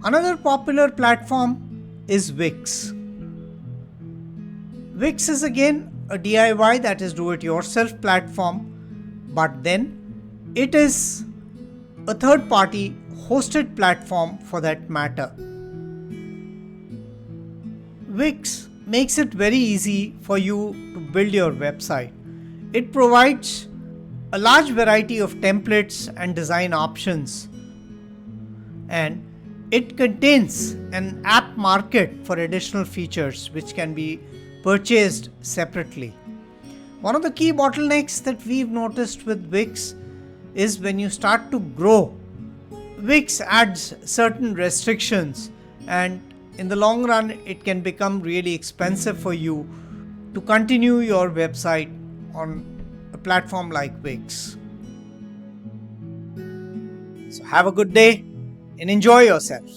Another popular platform is WiX. WiX is again a DIY, that is do it yourself platform, but then it is a third party hosted platform for that matter. WiX makes it very easy for you to build your website. It provides a large variety of templates and design options, and it contains an app market for additional features which can be purchased separately. One of the key bottlenecks that we've noticed with WiX is when you start to grow, WiX adds certain restrictions, and in the long run it can become really expensive for you to continue your website on a platform like WiX. So have a good day and enjoy yourself.